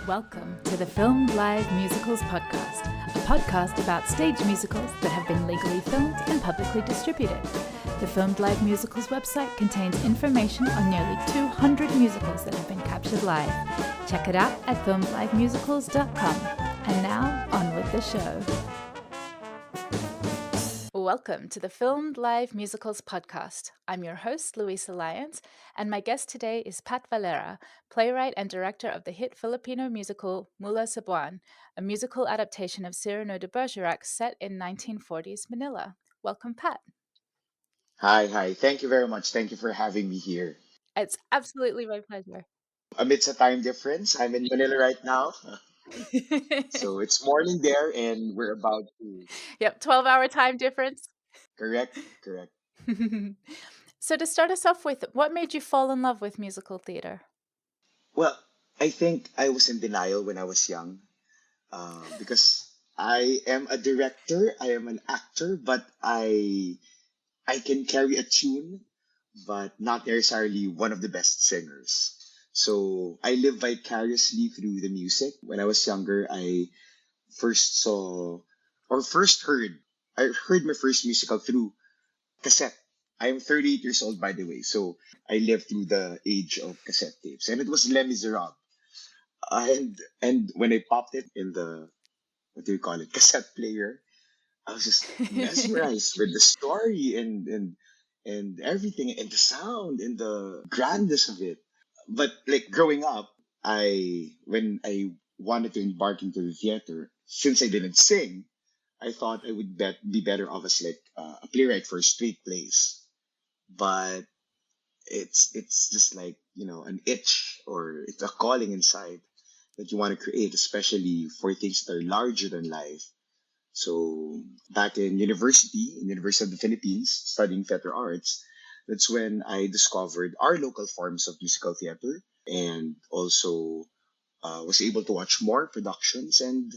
Welcome to the Filmed Live Musicals podcast, a podcast about stage musicals that have been legally filmed and publicly distributed. The Filmed Live Musicals website contains information on nearly 200 musicals that have been captured live. Check it out at filmedlivemusicals.com. And now, on with the show. Welcome to the Filmed Live Musicals podcast. I'm your host, Luisa Lyons, and my guest today is Pat Valera, playwright and director of the hit Filipino musical Mula Sa Buwan, a musical adaptation of Cyrano de Bergerac set in 1940s Manila. Welcome, Pat. Hi. Thank you very much. Thank you for having me here. It's absolutely my pleasure. Amidst a time difference, I'm in Manila right now. So it's morning there, and we're about to. Yep, 12-hour time difference. Correct. So to start us off with, what made you fall in love with musical theater? Well, I think I was in denial when I was young because I am a director, I am an actor, but I can carry a tune, but not necessarily one of the best singers. So I live vicariously through the music. When I was younger, I first saw or first heard I heard my first musical through cassette. I am 38 years old, by the way, so I lived through the age of cassette tapes, and it was Les Miserables. And when I popped it in the, what do you call it, cassette player, I was just mesmerized with the story and everything and the sound and the grandness of it. But like growing up, I when I wanted to embark into the theater, since I didn't sing, I thought I would be better off as like a playwright for straight plays. But it's just like an itch, or it's a calling inside that you want to create, especially for things that are larger than life. So back in University of the Philippines, studying theater arts, that's when I discovered our local forms of musical theater, and also was able to watch more productions. And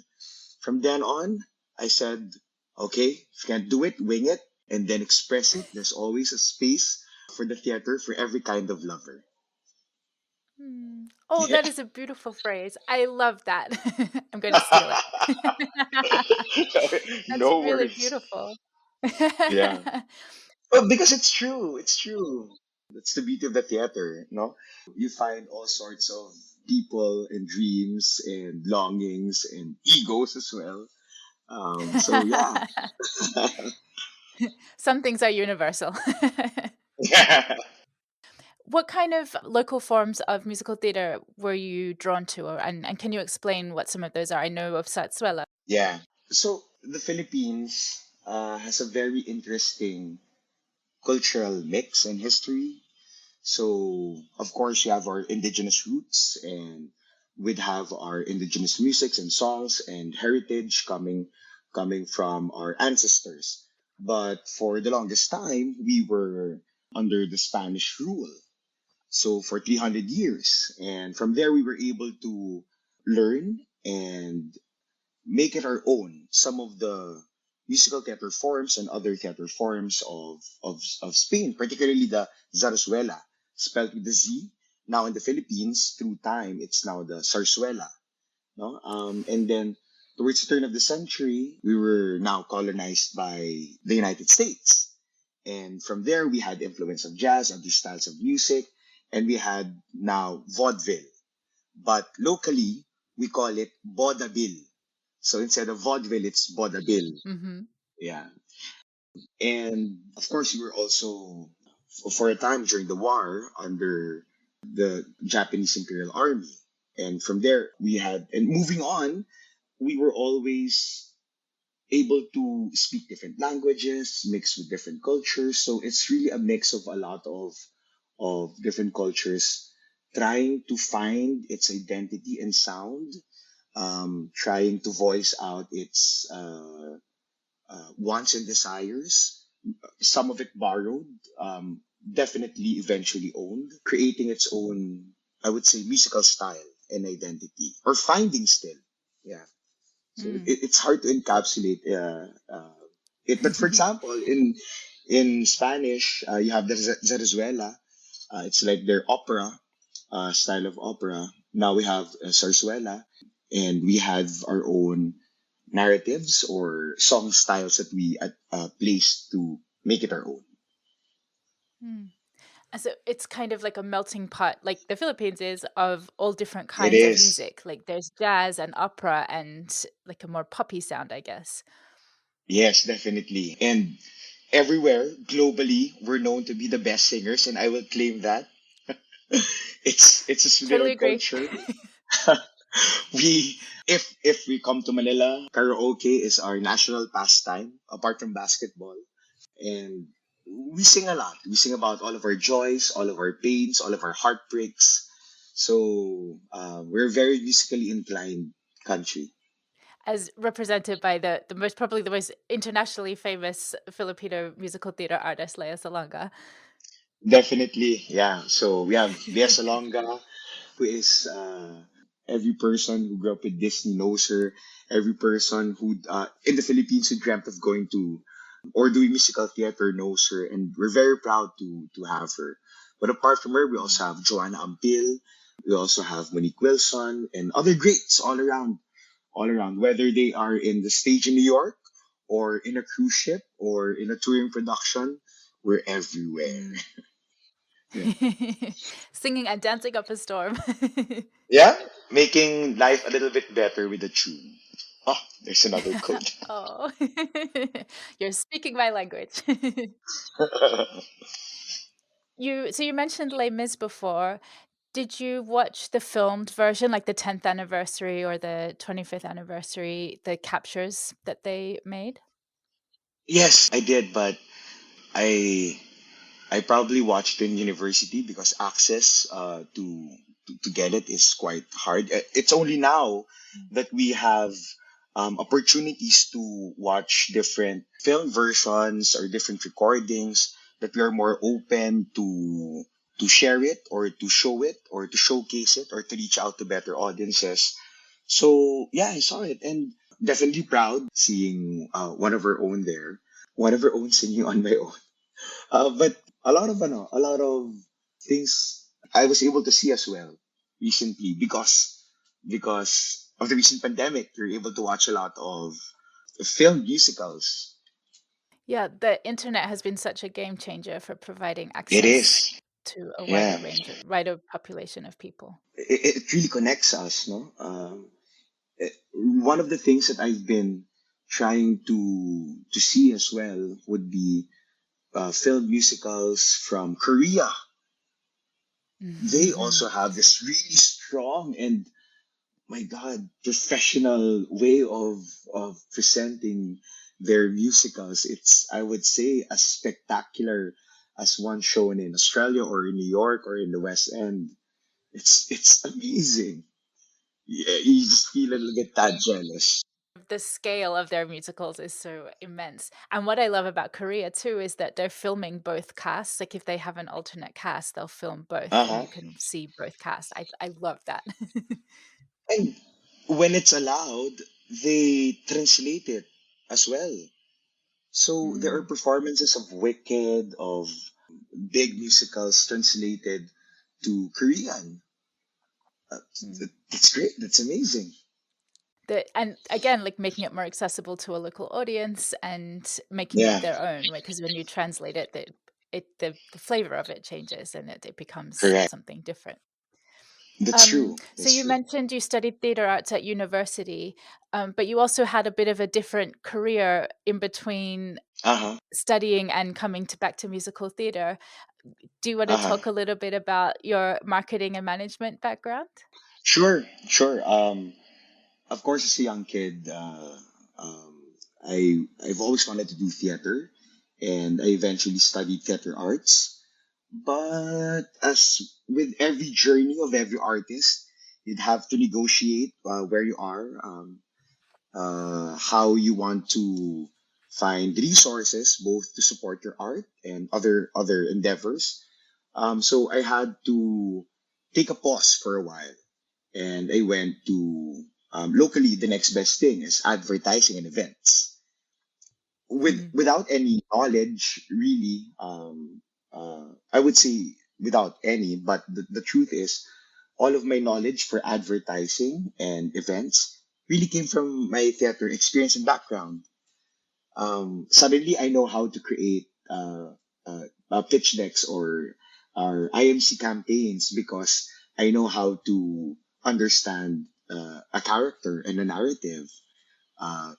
from then on, I said, okay, if you can't do it, wing it and then express it. There's always a space for the theater for every kind of lover. Oh, Yeah. that is a beautiful phrase. I love that. I'm going to steal it. That's No really worries. beautiful. Yeah. Well, because it's true. It's true. That's the beauty of the theater, no? You find all sorts of people and dreams and longings and egos as well. So yeah. Some things are universal. Yeah. What kind of local forms of musical theater were you drawn to, and can you explain what some of those are? I know of Sarsuela. Yeah. So the Philippines has a very interesting cultural mix and history. So of course you have our indigenous roots, and we'd have our indigenous musics and songs and heritage coming from our ancestors. But for the longest time we were under the Spanish rule. So for 300 years, and from there we were able to learn and make it our own. Some of the musical theater forms and other theater forms of Spain, particularly the zarzuela, spelled with the Z. Now in the Philippines, through time, it's now the zarzuela. No? And then towards the turn of the century, we were now colonized by the United States. And from there, we had influence of jazz, other styles of music, and we had now vaudeville. But locally, we call it vaudeville. So instead of vaudeville, it's vaudeville. Mm-hmm. Yeah. And of course, we were also, for a time during the war, under the Japanese Imperial Army. And from there, and moving on, we were always able to speak different languages, mix with different cultures. So it's really a mix of a lot of different cultures trying to find its identity and sound, trying to voice out its wants and desires, some of it borrowed, definitely eventually owned, creating its own, I would say, musical style and identity, or finding still. Yeah. So Mm. it's hard to encapsulate it. But for example, in Spanish, you have the Zarzuela, It's like their opera style of opera. Now we have zarzuela, and we have our own narratives or song styles that we place to make it our own. Mm. So it's kind of like a melting pot, like the Philippines is, of all different It kinds of is. music. Like there's jazz and opera and like a more poppy sound, I guess. Yes, definitely. And everywhere globally, we're known to be the best singers, and I will claim that. It's just with our Totally agree. culture. We if we come to Manila, karaoke is our national pastime, apart from basketball. And we sing a lot. We sing about all of our joys, all of our pains, all of our heartbreaks. So we're a very musically inclined country. As represented by the most, probably the most internationally famous Filipino musical theater artist, Lea Salonga. Definitely, yeah. So we have Bea Salonga, who is every person who grew up with Disney knows her. Every person who in the Philippines who dreamt of going to or doing musical theater knows her, and we're very proud to have her. But apart from her, we also have Joanna Ampil, we also have Monique Wilson, and other greats all around. Whether they are in the stage in New York, or in a cruise ship, or in a touring production, we're everywhere. Mm. Yeah. Singing and dancing up a storm. Yeah, making life a little bit better with a tune. Oh, there's another code. Oh, you're speaking my language. You mentioned Les Mis before. Did you watch the filmed version, like the 10th anniversary or the 25th anniversary, the captures that they made? Yes, I did, but I I probably watched in university because access to get it is quite hard. It's only now that we have opportunities to watch different film versions or different recordings, that we are more open to share it or to show it or to showcase it or to reach out to better audiences. So yeah, I saw it and definitely proud seeing one of our own there, one of our own singing on my own. But a lot of things I was able to see as well recently because of the recent pandemic. You're able to watch a lot of film musicals. Yeah, the internet has been such a game changer for providing It access is, to a yeah. wider population of people. It really connects us, no? One of the things that I've been trying to see as well would be film musicals from Korea. They also have this really strong and, my God, professional way of presenting their musicals. It's, I would say, as spectacular as one shown in Australia or in New York or in the West End. It's amazing. Yeah, you just feel a little bit that jealous. The scale of their musicals is so immense. And what I love about Korea too is that they're filming both casts. Like if they have an alternate cast, they'll film both Uh and huh. you can see both casts. I love that. And when it's allowed, they translate it as well. So there are Mm, performances of Wicked, of big musicals translated to Korean. Uh, mm. that's great. That's amazing. And again, like making it more accessible to a local audience and making it Yeah, their own, right? Because when you translate it, the flavor of it changes and it becomes correct. something different. That's true. So That's you true. mentioned you studied theater arts at university, but you also had a bit of a different career in between Uh huh. studying and coming to back to musical theater. Do you want to Uh huh. talk a little bit about your marketing and management background? Sure. Sure. Of course, as a young kid, I've always wanted to do theater, and I eventually studied theater arts. But as with every journey of every artist, you'd have to negotiate where you are, how you want to find resources both to support your art and other endeavors. So I had to take a pause for a while, and I went to locally. The next best thing is advertising and events. Without any knowledge, really, I would say without any. But the truth is, all of my knowledge for advertising and events really came from my theater experience and background. Suddenly, I know how to create pitch decks or IMC campaigns because I know how to understand a character and a narrative.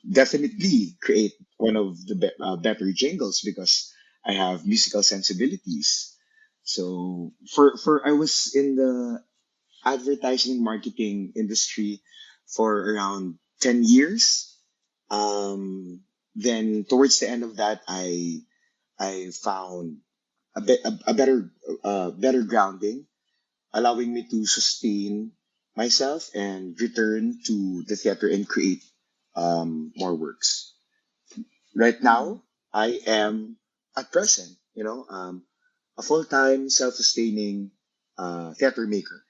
Definitely create one of the better jingles because I have musical sensibilities. So for I was in the advertising marketing industry for around 10 years. Um, then towards the end of that, I found a better better grounding, allowing me to sustain myself and return to the theater and create more works. Right Hmm. now, I am at present, a full time self sustaining theater maker.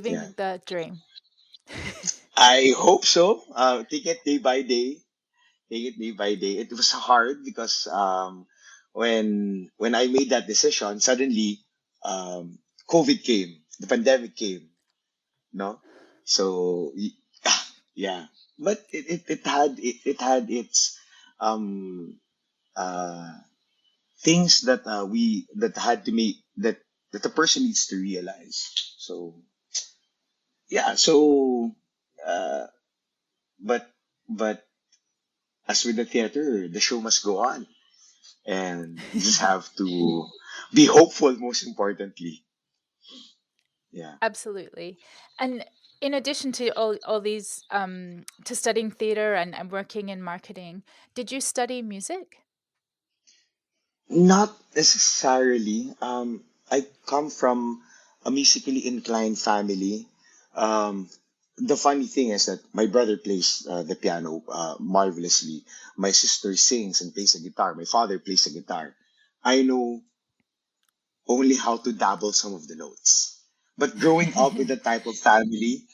Yeah. Living the dream. I hope so. Take it day by day. Take it day by day. It was hard because when I made that decision, suddenly COVID came, the pandemic came. No, so yeah, but it had its um uh things that we that had to make that the person needs to realize. So yeah, so uh but but as with the theater, the show must go on, and you just have to be hopeful. Most importantly, yeah. Absolutely. And in addition to all these, to studying theater and working in marketing, did you study music? Not necessarily. I come from a musically inclined family. Um, the funny thing is that my brother plays the piano marvelously. My sister sings and plays the guitar. My father plays the guitar. I know only how to dabble some of the notes. But growing up with that type of family,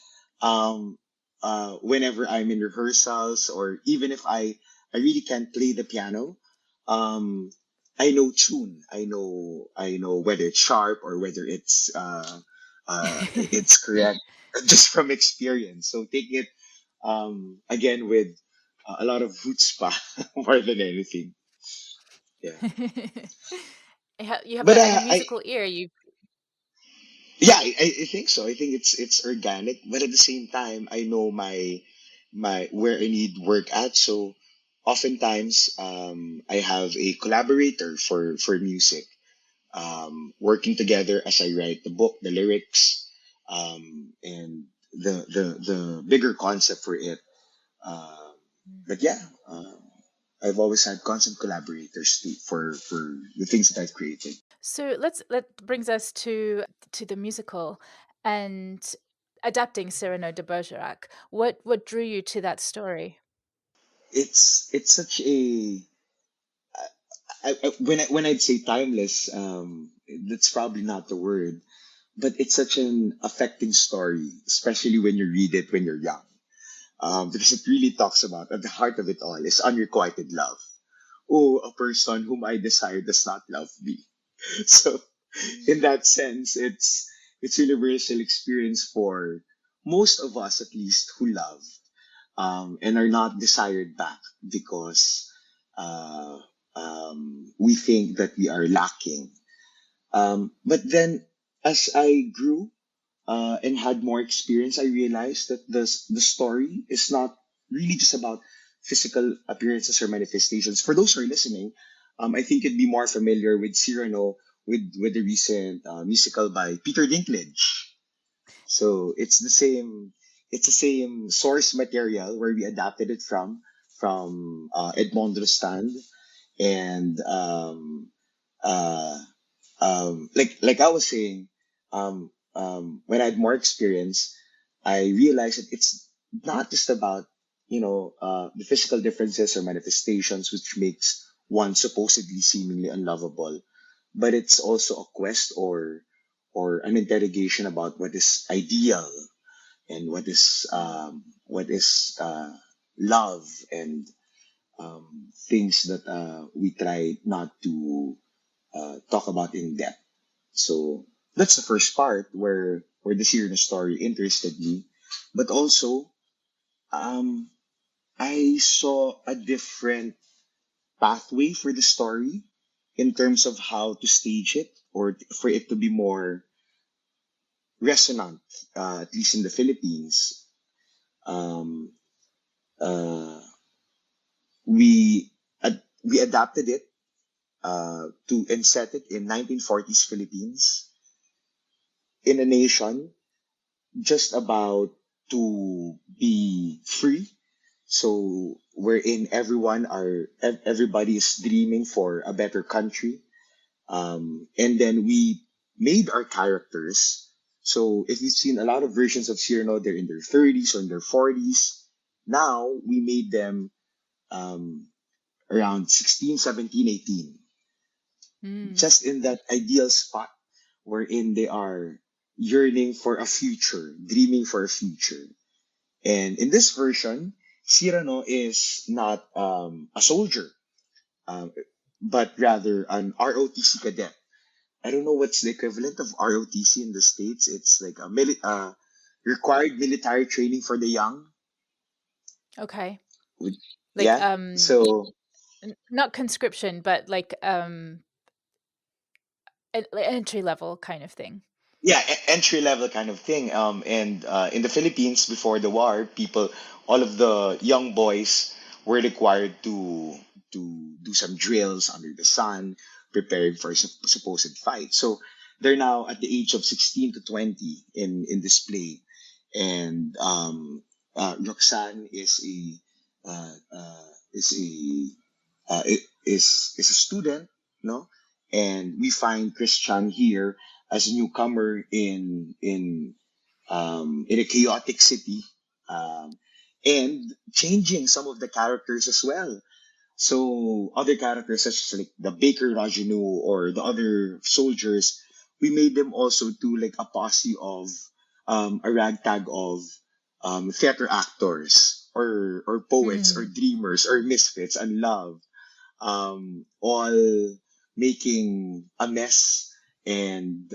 um, whenever I'm in rehearsals or even if I really can't play the piano, um, I know tune. I know whether it's sharp or whether it's correct just from experience. So take it again with a lot of chutzpah more than anything. Yeah. You have But a musical ear. You yeah, I think so. I think it's organic, but at the same time, I know my where I need work at. So oftentimes, I have a collaborator for music, working together as I write the book, the lyrics, and the bigger concept for it. Um, but yeah, I've always had constant collaborators too for the things that I've created. So that brings us to the musical and adapting Cyrano de Bergerac. What drew you to that story? It's such a when I'd say timeless, that's probably not the word, but it's such an affecting story, especially when you read it when you're young, because it really talks about at the heart of it all is unrequited love. Oh, a person whom I desire does not love me. So, in that sense, it's universal experience for most of us, at least, who love and are not desired back because uh, we think that we are lacking. But then, as I grew and had more experience, I realized that the story is not really just about physical appearances or manifestations. For those who are listening, I think you'd be more familiar with Cyrano with the recent musical by Peter Dinklage. So it's the same source material where we adapted it from Edmond Rostand and uh, like I was saying, when I had more experience, I realized that it's not just about the physical differences or manifestations which makes one supposedly seemingly unlovable, but it's also a quest or an interrogation about what is ideal and what is love and things that we try not to talk about in depth. So that's the first part where the Cyrano story interested me, but also um, I saw a different pathway for the story in terms of how to stage it or for it to be more resonant, at least in the Philippines. Um, uh, we adapted it to and set it in 1940s Philippines in a nation just about to be free. So wherein everybody is dreaming for a better country. And then we made our characters. So if you've seen a lot of versions of Cyrano, they're in their 30s or in their 40s. Now we made them um, around 16, 17, 18, Mm. just in that ideal spot wherein they are yearning for a future, dreaming for a future. And in this version, Cyrano is not a soldier, um, but rather an ROTC cadet. I don't know what's the equivalent of ROTC in the States. It's like a required military training for the young. Okay. Would- Like Yeah. So not conscription, but like an entry level kind of thing. yeah, entry level kind of thing. And in the Philippines before the war, all of the young boys were required to do some drills under the sun, preparing for a supposed fight. So they're now at the age of 16 to 20 in display, and Roxanne is is a student, no, and we find Christian here as a newcomer in a chaotic city, um, and changing some of the characters as well. So other characters such as like the Baker Rajanu or the other soldiers, we made them also do like a posse of a ragtag of theater actors or poets or Mm. dreamers or misfits and love, all making a mess, and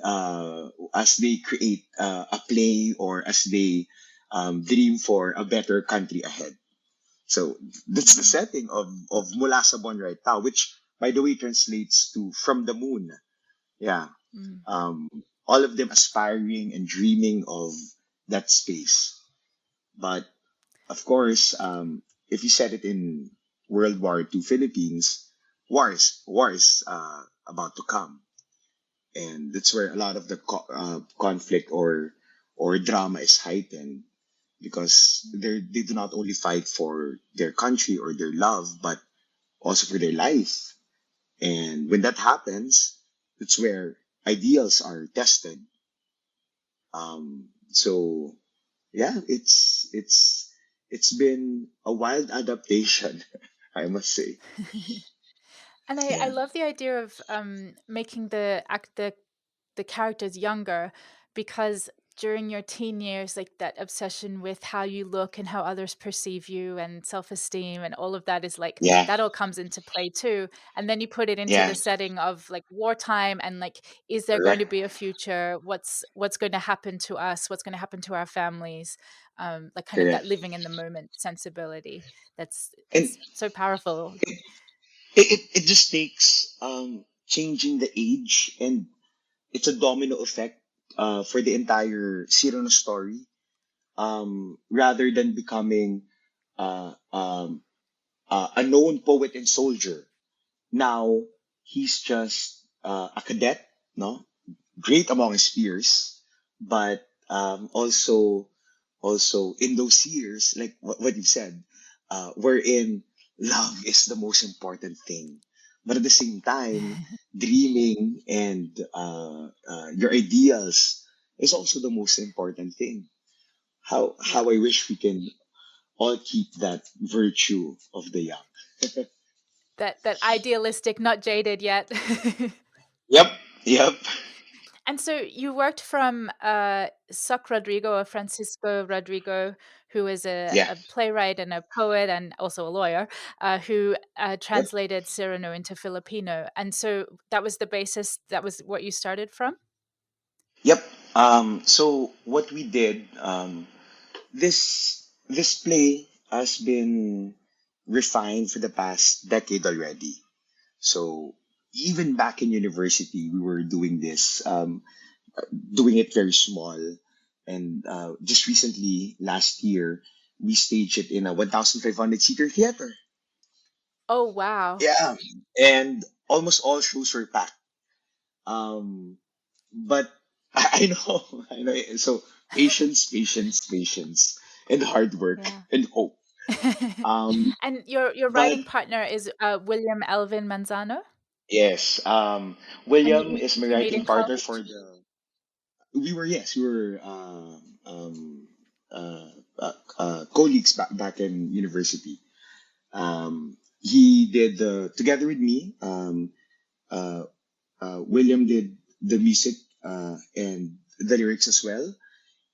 as they create a play or as they dream for a better country ahead. So that's the Mm. setting of Mula Sa Buwan right now, which by the way translates to from the moon. Yeah. Mm. Um, all of them aspiring and dreaming of that space. But of course, if you set it in World War II Philippines, war is about to come, and that's where a lot of the conflict or drama is heightened because they do not only fight for their country or their love, but also for their life. And when that happens, that's where ideals are tested. So yeah, it's been a wild adaptation, I must say. And I Yeah, love the idea of making the characters younger, because during your teen years, like that obsession with how you look and how others perceive you and self-esteem and all of that is like yeah, that all comes into play too. And then you put it into yeah, the setting of like wartime and like, is there going to correct, be a future? What's going to happen to us? What's going to happen to our families? Like kind of that correct. living in the moment sensibility. That's And it's so powerful. it just takes changing the age, and it's a domino effect for the entire Cyrano story. Rather than becoming a known poet and soldier, now he's just a cadet, no, great among his peers, but also in those years, like what you said, wherein love is the most important thing, but at the same time, dreaming and your ideals is also the most important thing. Yeah. How I wish we can all keep that virtue of the young. That idealistic, not jaded yet. Yep, yep. And so you worked from Soc Rodrigo or Francisco Rodrigo, who is Yeah. a playwright and a poet and also a lawyer, who Yep. translated Cyrano into Filipino. And so that was the basis. That was what you started from. Yep. So what we did, this play has been refined for the past decade already. So even back in university, we were doing this, doing it very small. And just recently, last year, we staged it in a 1,500 seater theater. Oh wow! Yeah, and almost all shows were packed. Um, but I know, I know. So patience, patience, patience, and hard work Yeah. and hope. And your But writing partner is William Elvin Manzano, yes, and William is my you meet writing in partner for college. the. We were uh, colleagues back in university. He did together with me. Uh, William did the music and the lyrics as well,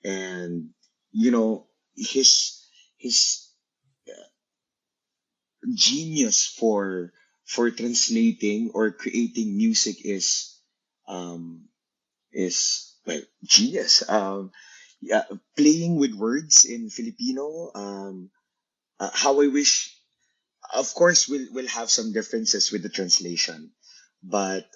and you know his genius for translating or creating music um, is well genius. Yeah, playing with words in Filipino. How I wish, of course, we'll have some differences with the translation, but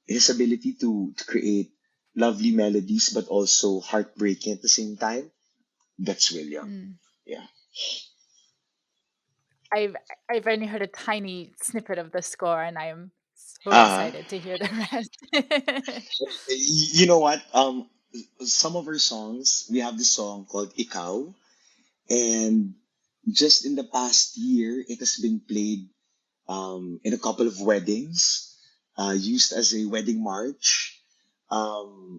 his ability to create lovely melodies but also heartbreaking at the same time. That's William. Mm. Yeah. I've I've only heard a tiny snippet of the score, and I am so Uh, excited to hear the rest. you know what? Some of our songs, we have this song called Ikaw, and just in the past year, it has been played in a couple of weddings, used as a wedding march,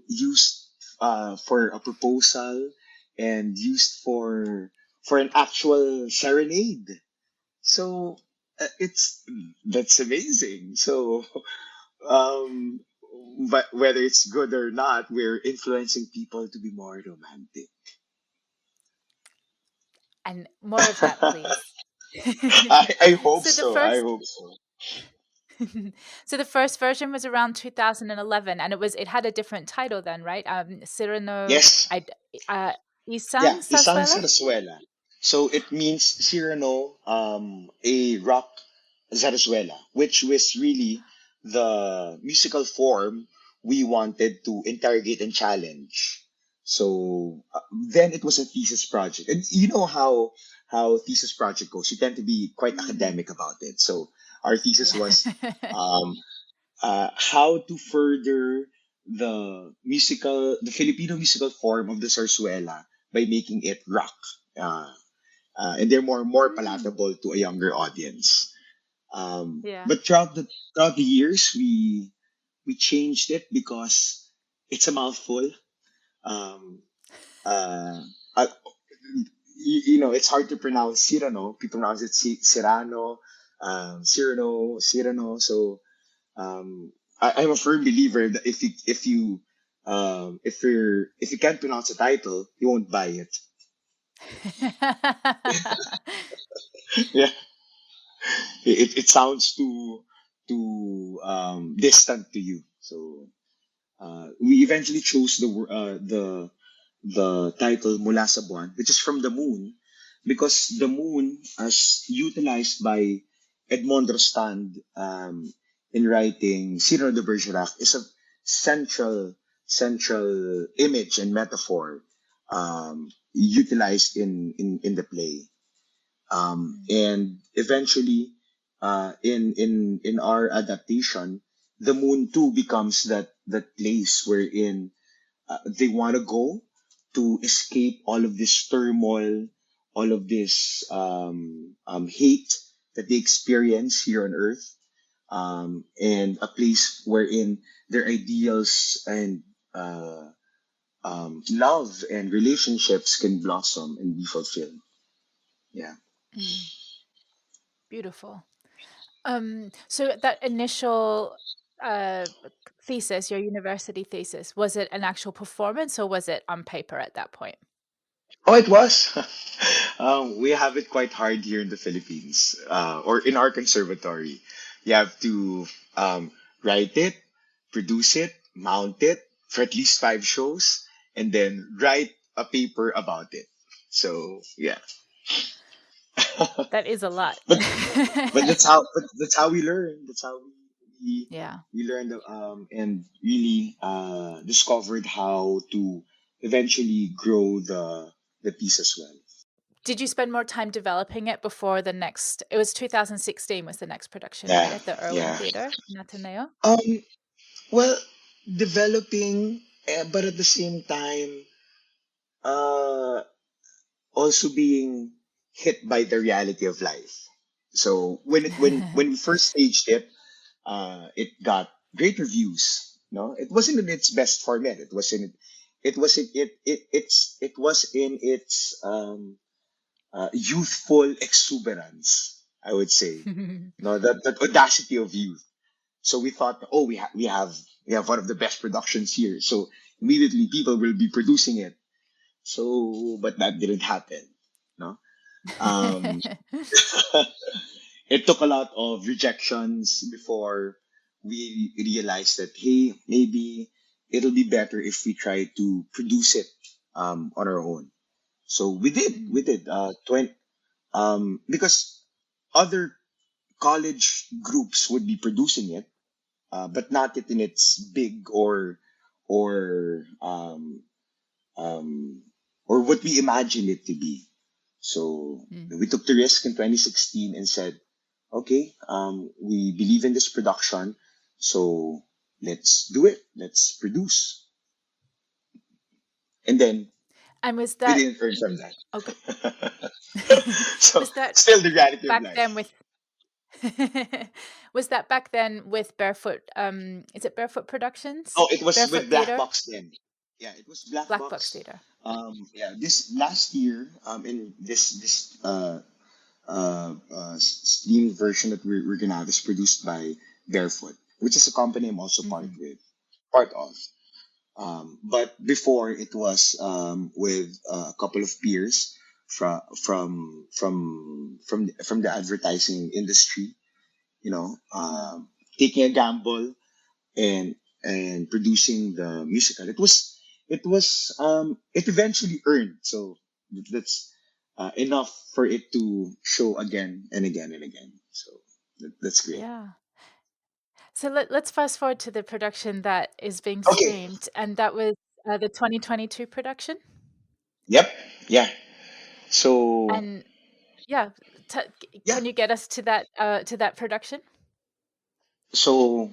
used for a proposal, and used for an actual serenade. So it's that's amazing. So um, but whether it's good or not, we're influencing people to be more romantic. And more of that, please. I hope So the so. I first hope so. so the first version was around 2011, and it had a different title then, right? Cyrano, Yes. I uh, Yeah, Isang isang Sarsuela? zarzuela. So it means Cyrano, a rock zarzuela, which was really the musical form we wanted to interrogate and challenge. So then it was a thesis project, and you know how thesis project goes. You tend to be quite Mm. academic about it. So our thesis Yeah. was um, how to further the Filipino musical form of the zarzuela by making it rock. And they're more Mm. palatable to a younger audience. Yeah. But throughout the years, we changed it because it's a mouthful. Um, uh, uh, it's hard to pronounce Cyrano. People pronounce it Cyrano, Cyrano. So I'm a firm believer that if you can't pronounce a title, you won't buy it. Yeah, it sounds too distant to you. So we eventually chose the title Mula Sa Buwan, which is from the moon, because the moon, as utilized by Edmond Rostand in writing Cyrano de Bergerac, is a central image and metaphor utilized in the play. Mm. And eventually, in our adaptation, the moon too becomes that place wherein they want to go to escape all of this turmoil, all of this hate that they experience here on Earth, and a place wherein their ideals and love and relationships can blossom and be fulfilled. Yeah. Mm. Beautiful. So that initial uh, thesis, your university thesis, was it an actual performance or was it on paper at that point? Oh, it was. We have it quite hard here in the Philippines, or in our conservatory. You have to write it, produce it, mount it for at least 5 shows, and then write a paper about it. So yeah, That is a lot. but that's how we learn. That's how we Yeah. we learned and really discovered how to eventually grow the piece as well. Did you spend more time developing it before the next? It was 2016 was the next production, right? Yeah, At the Irwin yeah. Theatre in Ateneo? Um, well, developing, but at the same time, uh, also being hit by the reality of life. So when we first staged it, it got great reviews. No, it wasn't in its best format. It was in its youthful exuberance. I would say, no, that audacity of youth. So we thought, oh, we have one of the best productions here. So immediately people will be producing it. So, but that didn't happen. No, um, it took a lot of rejections before we realized that hey, maybe it'll be better if we try to produce it on our own. So we did 20 because other college groups would be producing it, but not it in its big or um, or what we imagined it to be. So Mm. we took the risk in 2016 and said, okay, we believe in this production, so let's do it. Let's produce, and then And was we that didn't earn from okay? that. So Was that still the reality of back then life. with was that back then with Barefoot is it Barefoot Productions? Oh, it was Barefoot with Black Theatre? Box then. Yeah, it was Black Black Box Box. Theatre. Yeah, this last year, in this Steam version that we're gonna have is produced by Barefoot, which is a company I'm also Hmm. part of. But before it was with a couple of peers from the advertising industry, you know, taking a gamble and producing the musical. It eventually earned. So that's enough for it to show again and again and again. So that's great. Yeah. So let's fast forward to the production that is being Okay. streamed, and that was the 2022 production. Yep. Yeah. So And yeah, yeah. can you get us to that production? So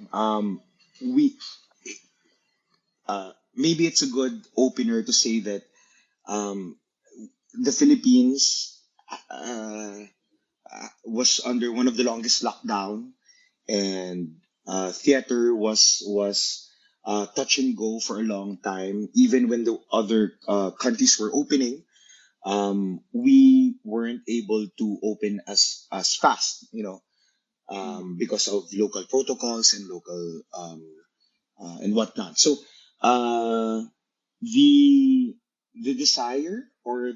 we maybe it's a good opener to say that um, the Philippines was under one of the longest lockdown, and theater was touch and go for a long time. Even when the other countries were opening, we weren't able to open as fast, Mm. because of local protocols and local and whatnot. So uh, the the desire or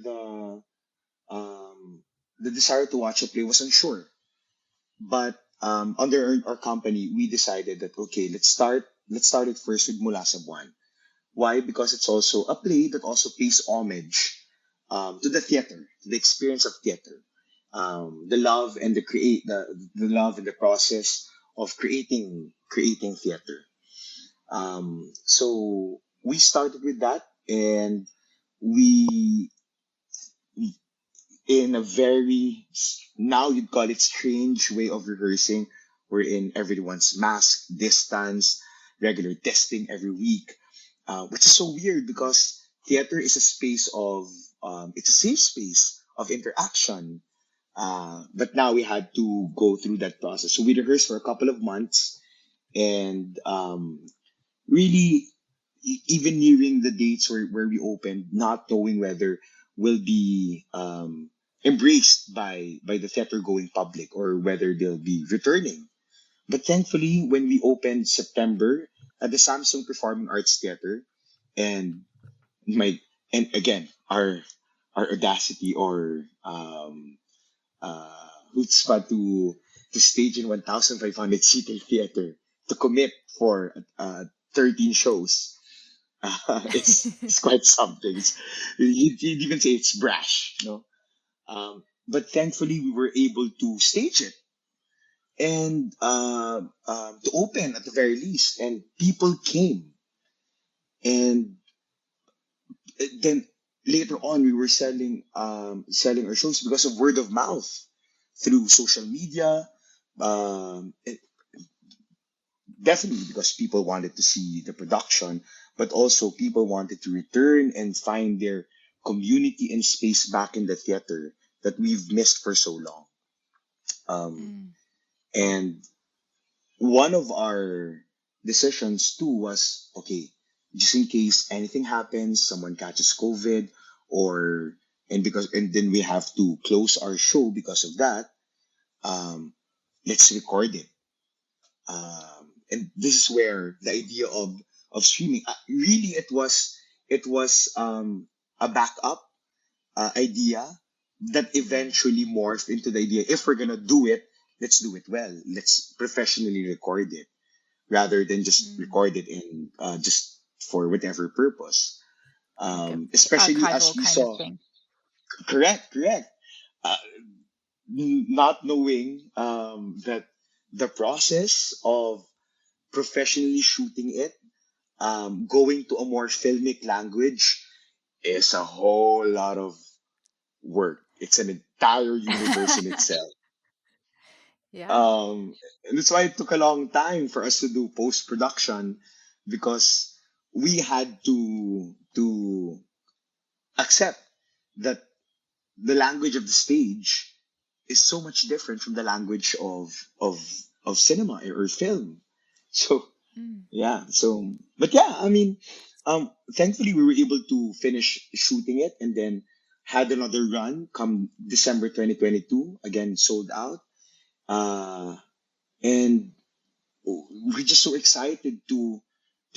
um, the desire to watch a play was unsure. But under our company, we decided that okay, let's start it first with Mula Sa Buwan. Why? Because it's also a play that also pays homage to the theater, to the experience of theater, the love and the love and the process of creating theater. So we started with that, and we in a very now you'd call it strange way of rehearsing. We're in everyone's mask, distance, regular testing every week, which is so weird because theater is a space of it's a safe space of interaction. But now we had to go through that process. So we rehearsed for a couple of months, and really even nearing the dates where we opened, not knowing whether we'll be embraced by the theater going public or whether they'll be returning. But thankfully, when we opened September at the Samsung Performing Arts Theater, and my and again our our audacity or chutzpah to stage in 1,500 seater theater to commit for 13 shows. It's quite something. You'd even say it's brash, you know. But thankfully, we were able to stage it and to open at the very least, and people came. And then later on, we were selling our shows because of word of mouth through social media. Definitely because people wanted to see the production, but also people wanted to return and find their community and space back in the theater that we've missed for so long. Um, Mm. and one of our decisions too was okay, just in case anything happens, someone catches COVID, or and then we have to close our show because of that. Um, let's record it. And this is where the idea of streaming, really, it was a backup idea that Mm. eventually morphed into the idea, if we're gonna do it, let's do it well, let's professionally record it rather than just Mm. record it in just for whatever purpose. Like a Especially as archival we kind of saw, thing. correct, uh, not knowing that the process of professionally shooting it, going to a more filmic language, is a whole lot of work. It's an entire universe in itself. Yeah. And that's why it took a long time for us to do post production, because we had to accept that the language of the stage is so much different from the language of cinema or film. So Mm. yeah, so but yeah, I mean, thankfully we were able to finish shooting it and then had another run come December 2022, again sold out. Uh, and we're just so excited to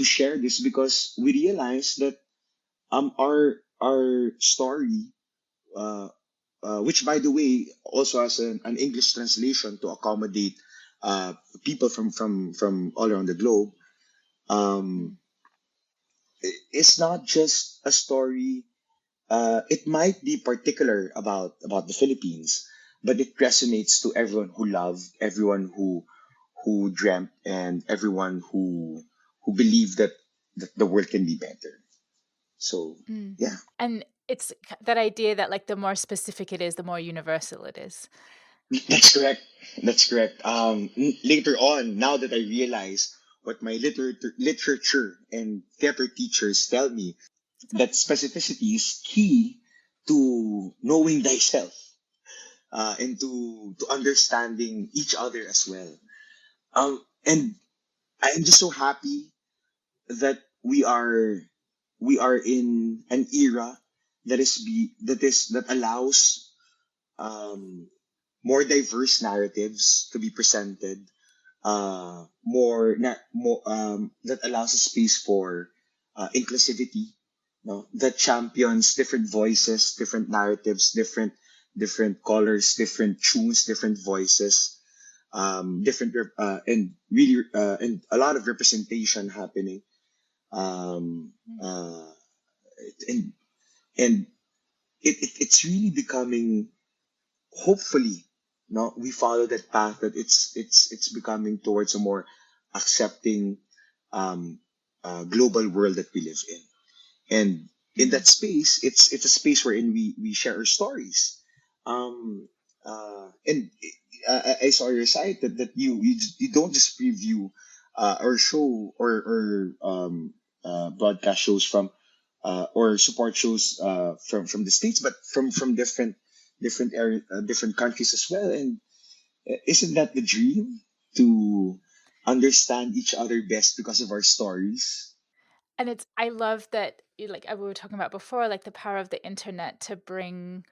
share this because we realized that our story, uh, which by the way also has an English translation to accommodate people from all around the globe, um, Mm. it's not just a story. It might be particular about the Philippines, but it resonates to everyone who loved, everyone who dreamt, and everyone who believed that the world can be better. So Mm. yeah, And it's that idea that like the more specific it is, the more universal it is. that's correct. That's correct. Later on, now that I realize what my literature and theater teachers tell me, that specificity is key to knowing thyself, and to understanding each other as well. And I'm just so happy that we are in an era that allows um, more diverse narratives to be presented, that allows a space for inclusivity, no, that champions different voices, different narratives, different colors, different tunes, different voices, and really and a lot of representation happening, um, Mm. uh, and and it's really becoming, hopefully, no, we follow that path, that it's becoming towards a more accepting, um, global world that we live in. And in Mm. that space, it's a space wherein we share our stories. um and I saw your site that you don't just preview or show or broadcast shows from or support shows from the states, but from different countries as well. And isn't that the dream, to understand each other best because of our stories? And it's I love that like we were talking about before, like the power of the internet to bring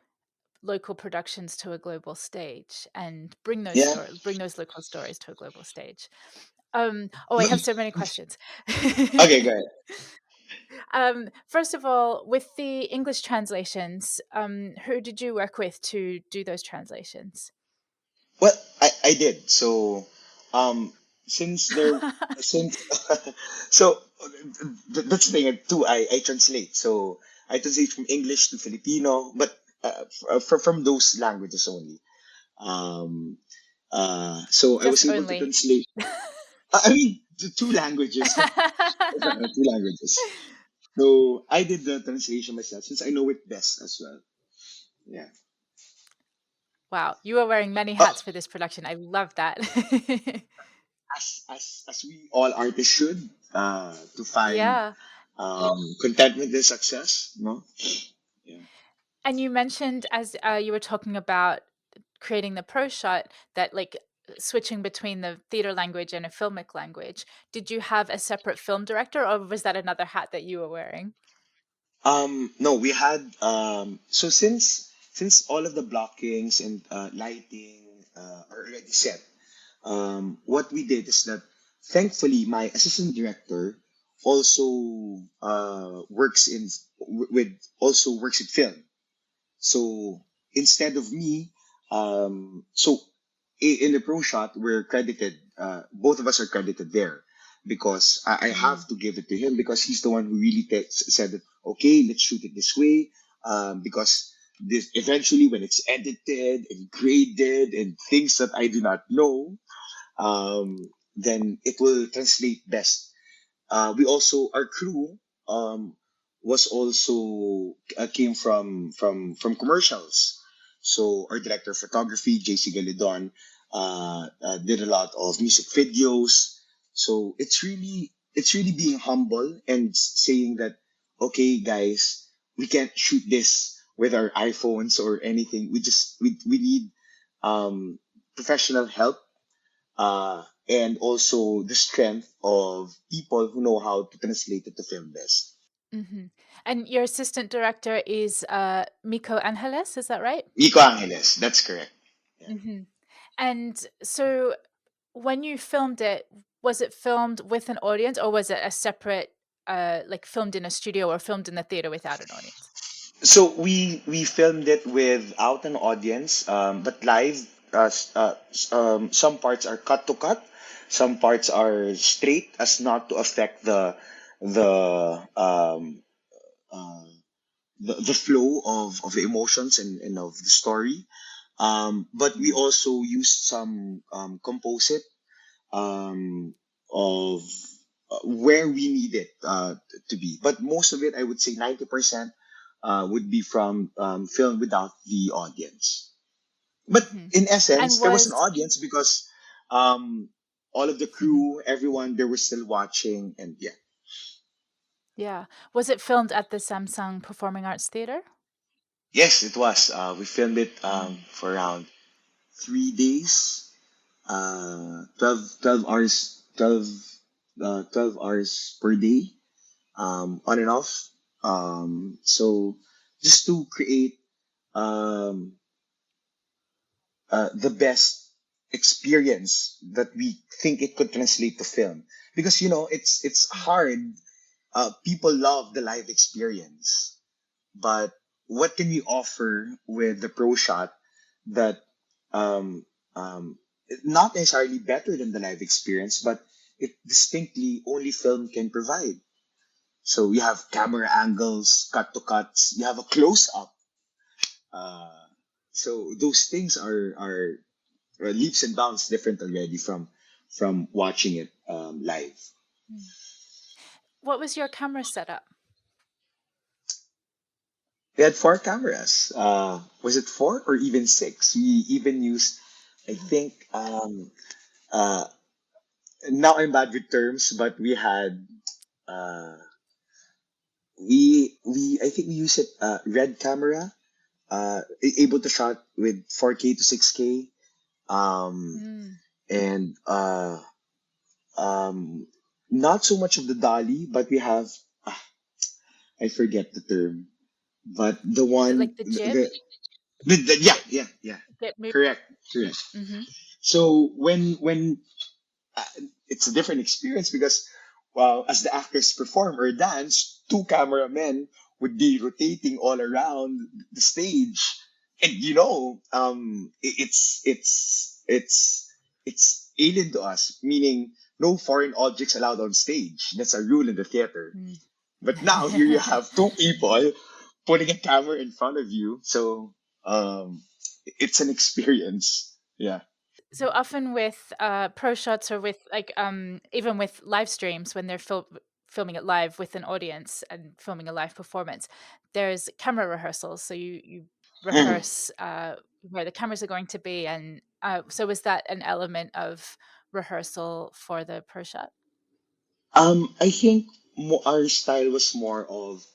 local productions to a global stage and Yeah. bring those local stories to a global stage. Oh, I have so many questions. Okay, go ahead. First of all, with the English translations, who did you work with to do those translations? Well, I did. So, um, since there, since, so that's the thing too. I translate. So I translate from English to Filipino, but from those languages only. Um, so I was Just able to only. translate. I mean, the two languages, two languages. So I did the translation myself since I know it best as well. Yeah. Wow, you are wearing many Uh, hats for this production. I love that. as we all artists should, to find Yeah. contentment and success. No. Yeah. And you mentioned as you were talking about creating the pro shot that like switching between the theater language and a filmic language. Did you have a separate film director or was that another hat that you were wearing? No, we had so since all of the blockings and lighting are already set. What we did is that thankfully my assistant director also works in with also works in film. So instead of me, so in the pro shot, we're credited. Both of us are credited there because I Mm. have to give it to him because he's the one who really said that. Okay, let's shoot it this way. Because this eventually, when it's edited and graded and things that I do not know, then it will translate best. We also our crew was also came from commercials. So our director of photography, JC Galidon, did a lot of music videos. So it's really being humble and saying that okay, guys, we can't shoot this with our iPhones or anything. We need professional help and also the strength of people who know how to translate it to film best. Hmm. And your assistant director is Miko Angeles, is that right? Nico Angeles, that's correct. Yeah. Hmm. And so when you filmed it, was it filmed with an audience or was it a separate, like filmed in a studio or filmed in the theater without an audience? So we filmed it without an audience, but live. Some parts are cut to cut, some parts are straight as not to affect the uh, the flow of the emotions and of the story. But we Mm. also used some composite of where we need it to be. But most of it, I would say 90% would be from film without the audience. But Hmm. in And essence, there was an was, audience because um, all of the crew, everyone, they were still watching. And yeah, yeah, was it filmed at the Samsung Performing Arts Theater? yes, it was. We filmed it Mm. for around 3 days, 12 hours, 12 hours per day, on and off. So just to create um, the best experience that we think it could translate to film, because it's hard. People love the live experience, but what can we offer with the pro shot that um, um, not necessarily better than the live experience, but it distinctly only film can provide. So you have camera angles, cut to cuts, you have a close up. Uh, so those things are leaps and bounds different already from watching it live. Mm. What was your camera setup? We had four cameras. Was it four or even six? We even used, I think, uh, now I'm bad with terms, but we had uh, we I think we used it red camera, able to shot with 4K to 6K, um, Mm. and um, not so much of the dolly, but we have ah, I forget the term, but the Is it one like the jib? yeah, yeah, yeah, Get moved? correct, correct. Mm-hmm. So when uh, it's a different experience because while as the actors perform or dance, two cameramen would be rotating all around the stage. And it's alien to us, meaning no foreign objects allowed on stage. That's a rule in the theater. Mm. But now here you have two people putting a camera in front of you, so um, it's an experience. Yeah. So often with pro shots or with like even with live streams when they're filming it live with an audience and filming a live performance, there's camera rehearsals. So you rehearse where the cameras are going to be, and so is that an element of rehearsal for the pro shot? I think our style was more of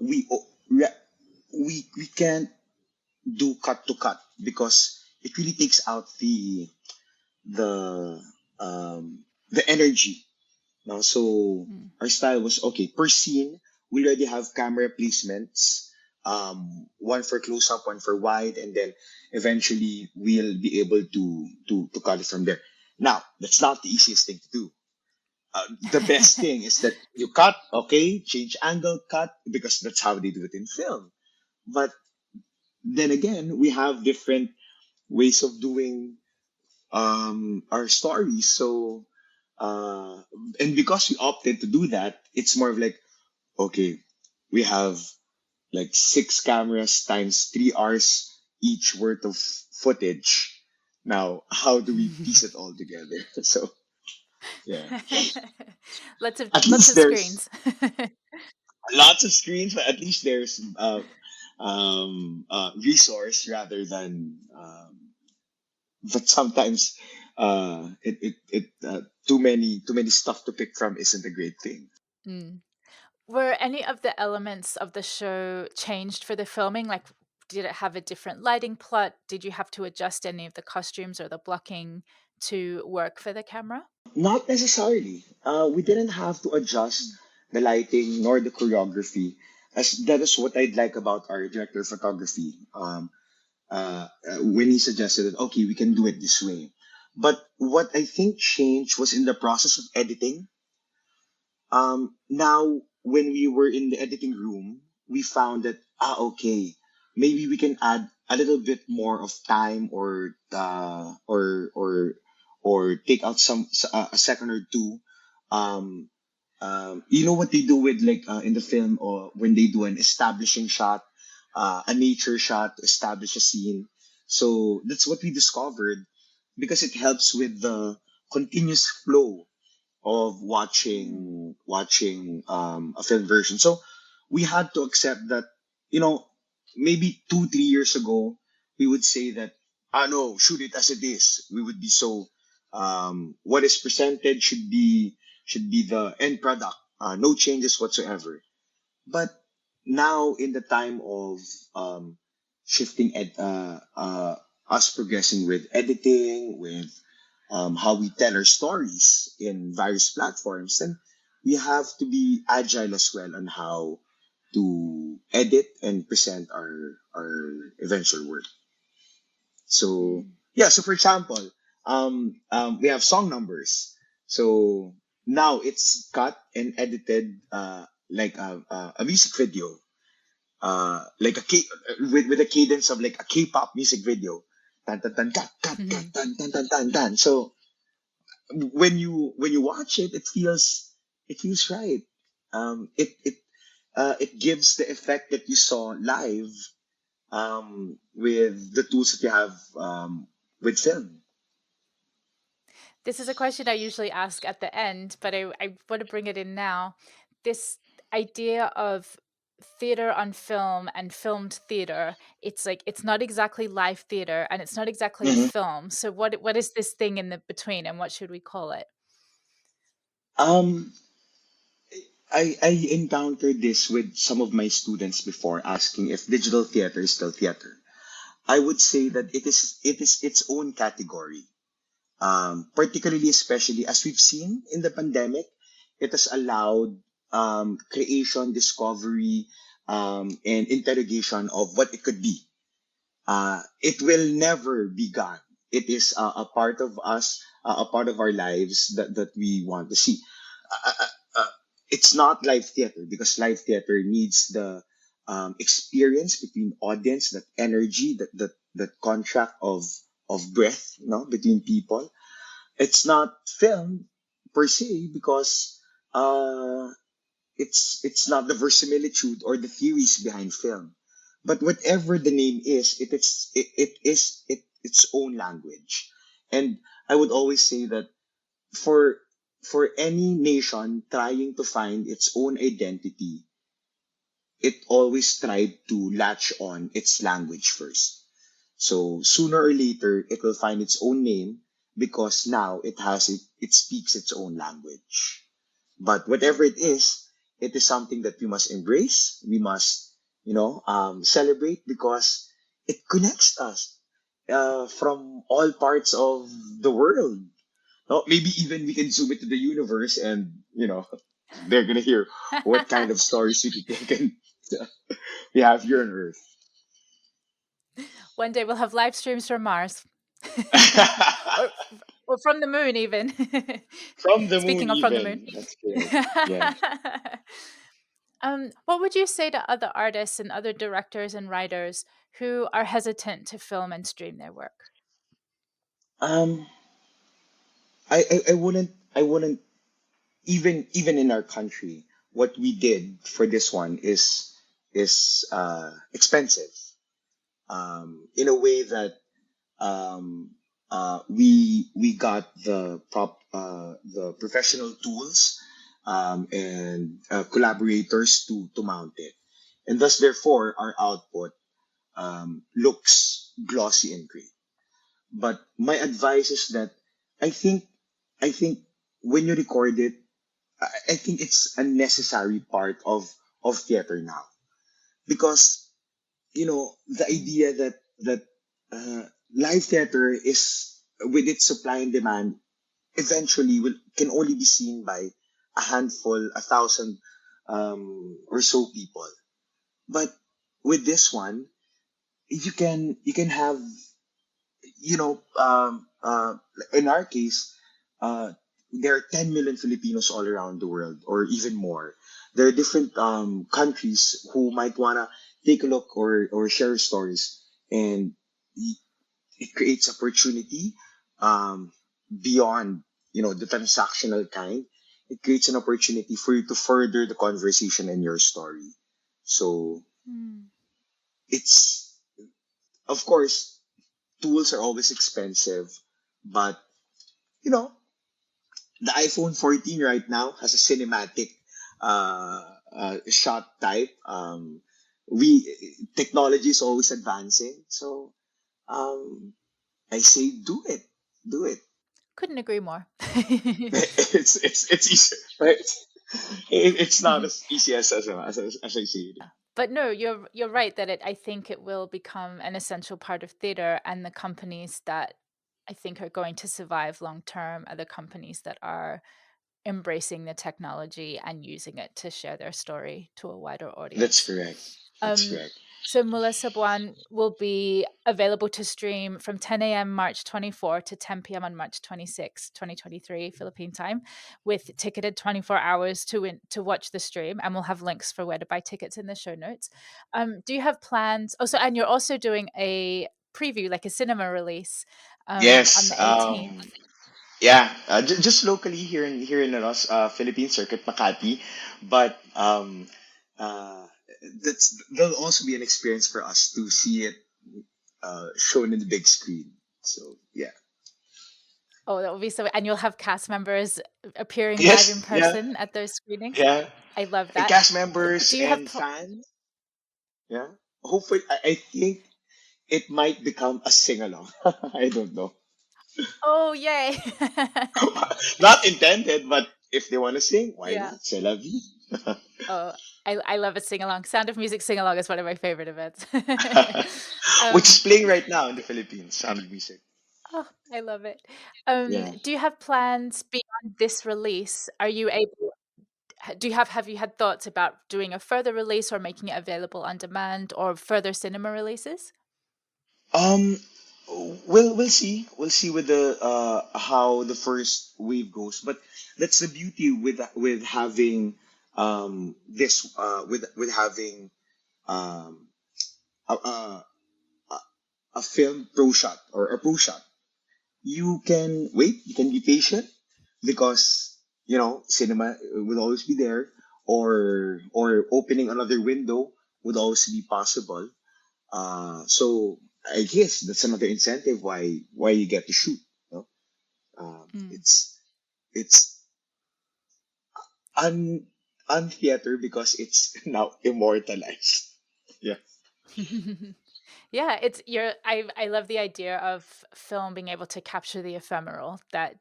we can't do cut to cut because it really takes out the the energy. No? So Mm. our style was okay per scene. We already have camera placements, one for close up, one for wide, and then eventually we'll be able to cut it from there. Now that's not the easiest thing to do. The best thing is that you cut, okay, change angle, cut, because that's how they do it in film. But then again, we have different ways of doing our stories. So, uh, and because we opted to do that, it's more of like, okay, we have like six cameras times 3 hours each worth of footage. Now, how do we piece it all together? So, yeah, at Lots least of there's screens. lots of screens, but at least there's resource rather than. But sometimes, too many stuff to pick from isn't a great thing. Mm. Were any of the elements of the show changed for the filming? Like, did it have a different lighting plot? Did you have to adjust any of the costumes or the blocking to work for the camera? Not necessarily. We didn't have to adjust the lighting nor the choreography, as that is what I'd like about our director of photography. When he suggested that, okay, we can do it this way. But what I think changed was in the process of editing. Now, when we were in the editing room, we found that, okay, maybe we can add a little bit more of time or take out a second or two. Um, you know what they do with like in the film or when they do an establishing shot, a nature shot to establish a scene. So that's what we discovered because it helps with the continuous flow of Mm. watching a film version. So we had to accept that, you know, maybe 2 3 years ago we would say that no, shoot it as it is. We would be so what is presented should be the end product. No changes whatsoever. But now in the time of um, shifting us progressing with editing, with how we tell our stories in various platforms, and we have to be agile as well on how to edit and present our eventual work. So Mm. yeah, so for example, we have song numbers. So now it's cut and edited like a music video, like with a cadence of like a K-pop music video. Tan, tan, tan, kat, kat, kat, Mhm. tan, tan, tan, tan, tan. So when you watch it, it feels right. It gives the effect that you saw live with the tools that you have with film. This is a question I usually ask at the end, but I want to bring it in now. This idea of theater on film and filmed theater, it's like it's not exactly live theater and it's not exactly a Mhm. film. So what is this thing in the between and what should we call it? Um, I encountered this with some of my students before asking if digital theater is still theater. I would say that it is its own category. Particularly, especially as we've seen in the pandemic, it has allowed creation, discovery, and interrogation of what it could be. It will never be gone. It is a part of us, a part of our lives that we want to see. uh, uh, it's not live theater because live theater needs the experience between audience, that energy, that contract of breath, between people. It's not film per se because uh, it's not the verisimilitude or the theories behind film, but whatever the name is, its own language. And I would always say that for for any nation trying to find its own identity, it always tried to latch on its language first. So sooner or later, it will find its own name because now it speaks its own language. But whatever it is something that we must embrace. We must, celebrate because it connects us from all parts of the world. No, maybe even we can zoom it to the universe, and they're gonna hear what kind of stories we have here on Earth. One day we'll have live streams from Mars. or or from the moon even. From the moon, Speaking of from the moon. even. That's correct. Yeah. What would you say to other artists and other directors and writers who are hesitant to film and stream their work? Um, I wouldn't even in our country, what we did for this one is expensive. In a way that we got the professional tools and collaborators to mount it, and thus therefore our output looks glossy and great. But my advice is that I think I think when you record it, I think it's a necessary part of theater now, because the idea that live theater is, with its supply and demand, eventually will can only be seen by a handful, 1,000 or so people. But with this one, you can have, in our case, uh, there are 10 million Filipinos all around the world, or even more. There are different countries who might wanna take a look or share stories, and it creates opportunity beyond the transactional kind. It creates an opportunity for you to further the conversation in your story. So Hmm. it's, of course, tools are always expensive, but you know the iPhone 14 right now has a cinematic shot type. We Technology is always advancing, so um, I say do it, do it. Couldn't agree more. It's easy, right? It's not as easy as I say it. But no, you're right that I think it will become an essential part of theater, and the companies that I think are going to survive long term are the companies that are embracing the technology and using it to share their story to a wider That's audience. correct. That's Um, correct. so Mula Sa Buwan will be available to stream from 10 a.m. March 24 to 10 p.m. on March 26, 2023 Philippine time, with ticketed 24 hours to watch the stream, and we'll have links for where to buy tickets in the show notes. Do you have plans? Oh, so and you're also doing a preview, like a cinema release, on Yes. the 18th. Yeah. Just locally here in the Philippine circuit, Makati, but uh, there'll also be an experience for us to see it shown in the big screen. So yeah. Oh, that will be so, and you'll have cast members appearing live in Yes. Yeah. person at those screenings. Yeah. I love And that. cast members Do you have and fans. Yeah. Hopefully, I think it might become a sing along. I don't know. Oh, yay. Not intended, but if they want to sing, why Yeah. not? C'est la vie. Oh, I love a sing along. Sound of Music sing along is one of my favorite events. Which is um, playing right now in the Philippines. Sound of Music. oh, I love it. Yeah. Do you have plans beyond this release? Are you able? Do you have you had thoughts about doing a further release or making it available on demand or further cinema releases? Um, we'll see. We'll see with the how the first wave goes. But that's the beauty with having this with having um a, a a film pro shot or a pro shot. You can wait. You can be patient because cinema will always be there, or opening another window would always be possible. So I guess that's another incentive why you get to shoot. You know? Mm. It's un untheater because it's now immortalized. Yeah, Yeah, it's I love the idea of film being able to capture the ephemeral, that,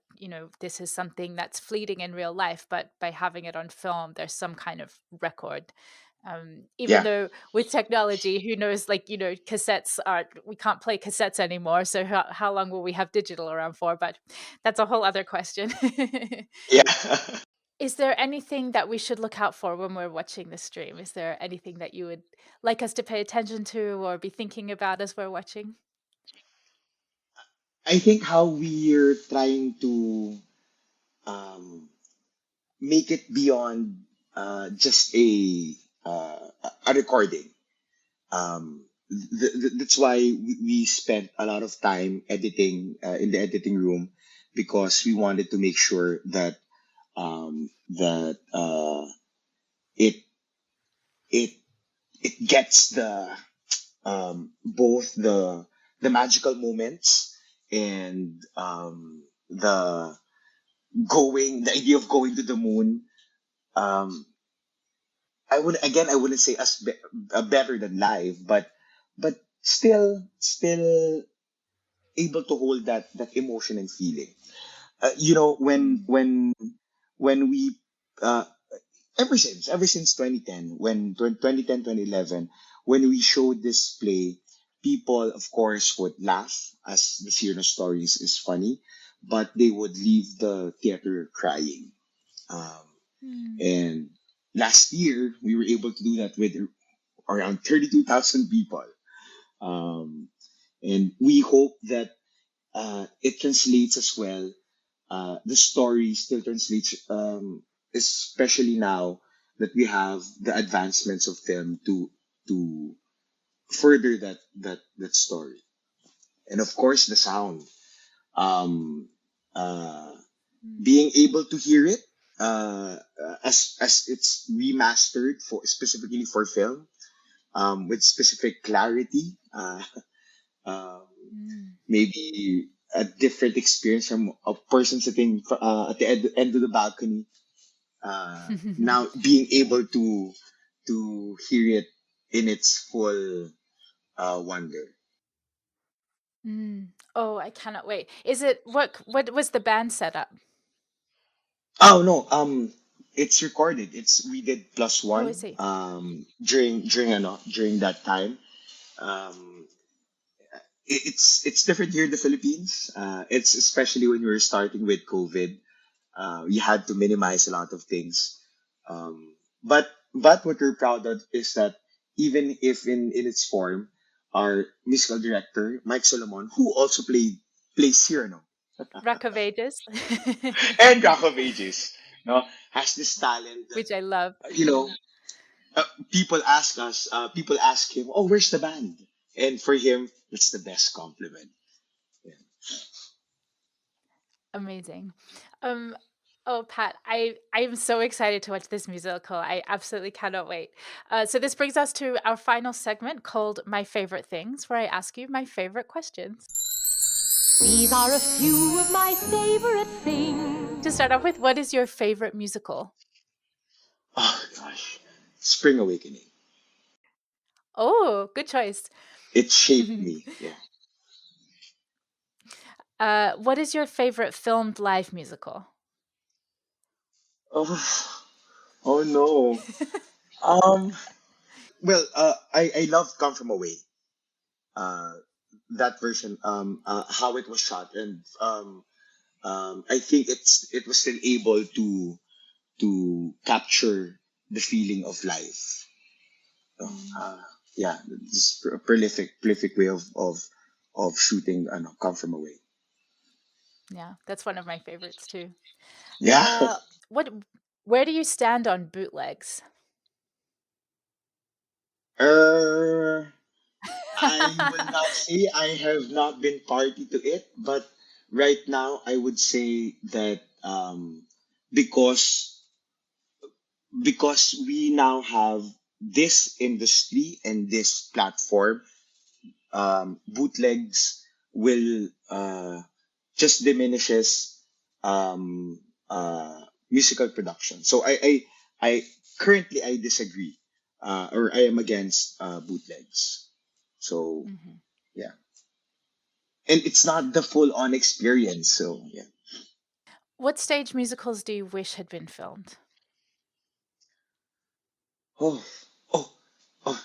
this is something that's fleeting in real life, but by having it on film, there's some kind of record. Even yeah. though with technology, who knows, like, cassettes are, we can't play cassettes anymore. So how long will we have digital around for? But that's a whole other question. Yeah. Is there anything that we should look out for when we're watching the stream? Is there anything that you would like us to pay attention to or be thinking about as we're watching? I think how we're trying to um, make it beyond just a recording. That's why we spent a lot of time editing in the editing room because we wanted to make sure that it it it gets both the magical moments and the idea of going to the moon. Um, I wouldn't say better than live, but still able to hold that emotion and feeling. Mm. When we uh, ever since 2010, 2010 2011, when we showed this play, people of course would laugh as the Cyrano stories is funny, but they would leave the theater crying. Um, Mm. and last year we were able to do that with around 32,000 people. Um, and we hope that it translates as well. The story still translates, especially now that we have the advancements of film to further that story. And of course, the sound. Um, uh, Mm. Being able to hear it as it's remastered for specifically for film, with specific clarity. Um, Mm. Maybe a different experience from a person sitting at the end of the balcony. Now being able to hear it in its full wonder. Mm. Oh, I cannot wait. Is it what was the band setup? Oh no, it's recorded. We did plus Oh, I one see. during that time. Um, it's different here in the Philippines. It's especially when we were starting with COVID. You had to minimize a lot of things. Um, but what we're proud of is that even if in its form, our musical director Mike Solomon, who also plays Cyrano Rock of Ages, and Rock of Ages, has this talent that which I love. you know people ask him, "Oh, where's the band?" And for him, it's the best compliment. Yeah. Amazing. Um, oh, Pat, I'm so excited to watch this musical. I absolutely cannot wait. So this brings us to our final segment called My Favorite Things, where I ask you my favorite questions. These are a few of my favorite things. To start off with, what is your favorite musical? Oh gosh, Spring Awakening. Oh, good choice. It shaped me. Yeah. What is your favorite filmed live musical? Oh, oh no. Um. Well, I love Come From Away. Uh, that version. How it was shot, and I think it was still able to capture the feeling of life. Oh, Mm. yeah, this prolific way of of shooting Come From Away. Yeah, that's one of my favorites too. Yeah. What? Where do you stand on bootlegs? uh, I will not say I have not been party to it, but right now I would say that because we now have this industry and this platform, bootlegs will just diminishes um, musical production. So I currently I disagree, or I am against bootlegs. So Mhm. yeah, and it's not the full on experience. So yeah. What stage musicals do you wish had been filmed? Oh, oh, oh.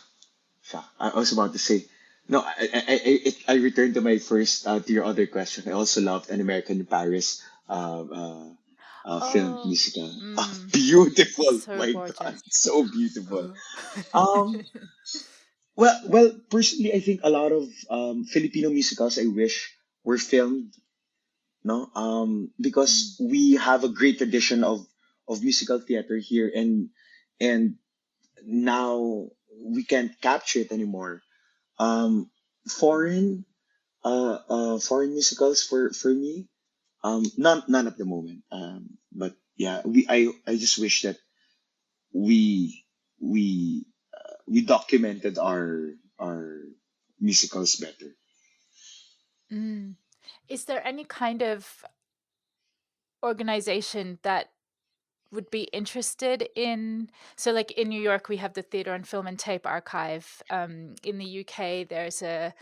Fuck. I was about to say. No, I returned to my first to your other question. I also loved An American in Paris. Film Oh, musical. mm, Beautiful. so My God, gorgeous. so beautiful. Um, well, personally, I think a lot of Filipino musicals I wish were filmed. No, Mm, because we have a great tradition of musical theater here, and now we can't capture it anymore. Um, mm, foreign musicals for me. None at the moment. But yeah, I just wish that we we we documented our musicals better. mm. Is there any kind of organization that would be interested in, so like in New York we have the Theatre and Film and Tape Archive. In the UK there's the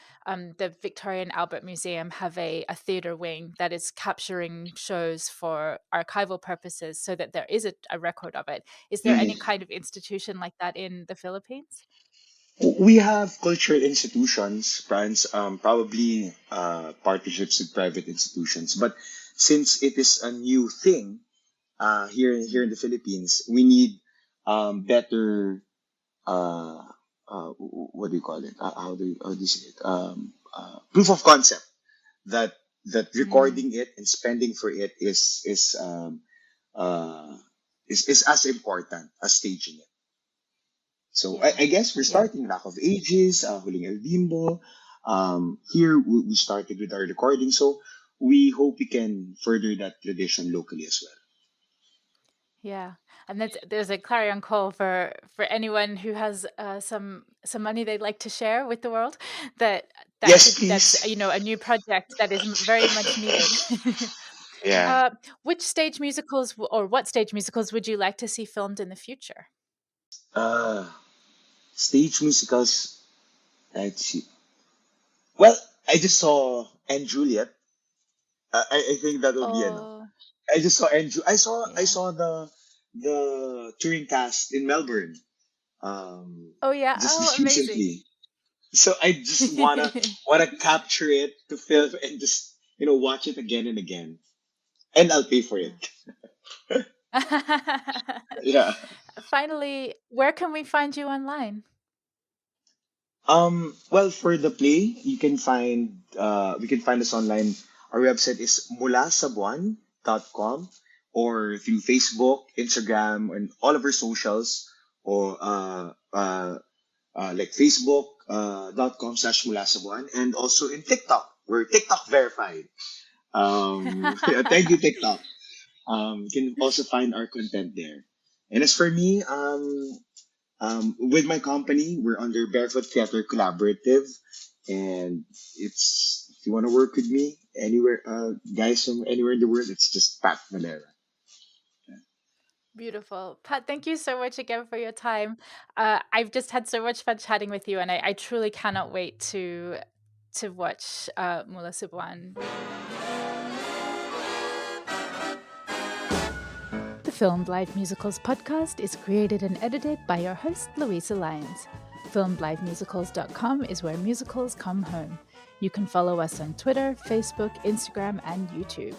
Victoria and Albert Museum have a theatre wing that is capturing shows for archival purposes so that there is a record of it. Is there any Mhm. kind of institution like that in the Philippines? We have cultural institutions, France, probably partnerships with private institutions. But since it is a new thing here in Mm, the Philippines, we need better uh, what do you call it? How do you say it? Proof of concept that mm, recording it and spending for it uh, is as important as staging it. So yeah, I guess we're yeah. starting Lack of Ages, Huling El Bimbo. Here we started with our recording, so we hope we can further that tradition locally as well. Yeah, and there's a clarion call for anyone who has some money they'd like to share with the world. Yes, That's please. a new project that is very much needed. Yeah. Which stage musicals or what stage musicals would you like to see filmed in the future? Uh, Stage musicals. Let's see. Well, I just saw and Juliet. I think that will be enough. Oh, I just saw and I yeah. saw the touring cast in Melbourne. Oh, yeah. Oh, Just amazing. recently. So I just wanna capture it to film and just watch it again and again, and I'll pay for it. Yeah. Yeah. Finally, where can we find you online? Well, for the play, you can find we can find us online. Our website is mulasabuan.com, or through Facebook, Instagram, and all of our socials, or like Facebook .com/mulasabuan, and also in TikTok. We're TikTok verified. Yeah, thank you, TikTok. You can also find our content there. And as for me, with my company, we're under Barefoot Theater Collaborative, and it's if you want to work with me anywhere, guys from anywhere in the world, it's just Pat Valera. Beautiful. Pat, thank you so much again for your time. I've just had so much fun chatting with you, and I truly cannot wait to watch Mula Sa Buwan. The Filmed Live Musicals podcast is created and edited by your host, Luisa Lyons. FilmedLiveMusicals.com is where musicals come home. You can follow us on Twitter, Facebook, Instagram, and YouTube.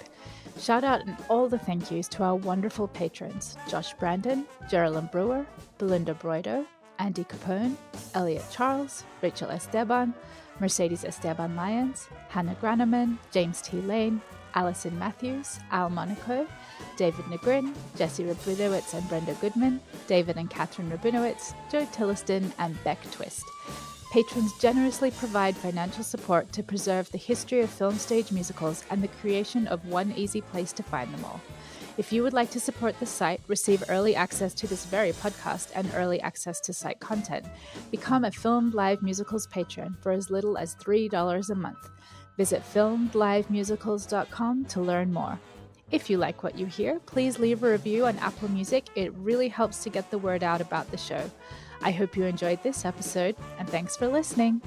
Shout out and all the thank yous to our wonderful patrons: Josh Brandon, Geraldine Brewer, Belinda Broido, Andy Capone, Elliot Charles, Rachel Esteban, Mercedes Esteban Lyons, Hannah Graneman, James T. Lane, Alison Matthews, Al Monaco, David Negrin, Jesse Rabinowitz and Brenda Goodman, David and Catherine Rabinowitz, Joe Tilliston, and Beck Twist. Patrons generously provide financial support to preserve the history of film stage musicals and the creation of one easy place to find them all. If you would like to support the site, receive early access to this very podcast, and early access to site content, become a Filmed Live Musicals patron for as little as $3 a month. Visit filmedlivemusicals.com to learn more. If you like what you hear, please leave a review on Apple Music. It really helps to get the word out about the show. I hope you enjoyed this episode, and thanks for listening.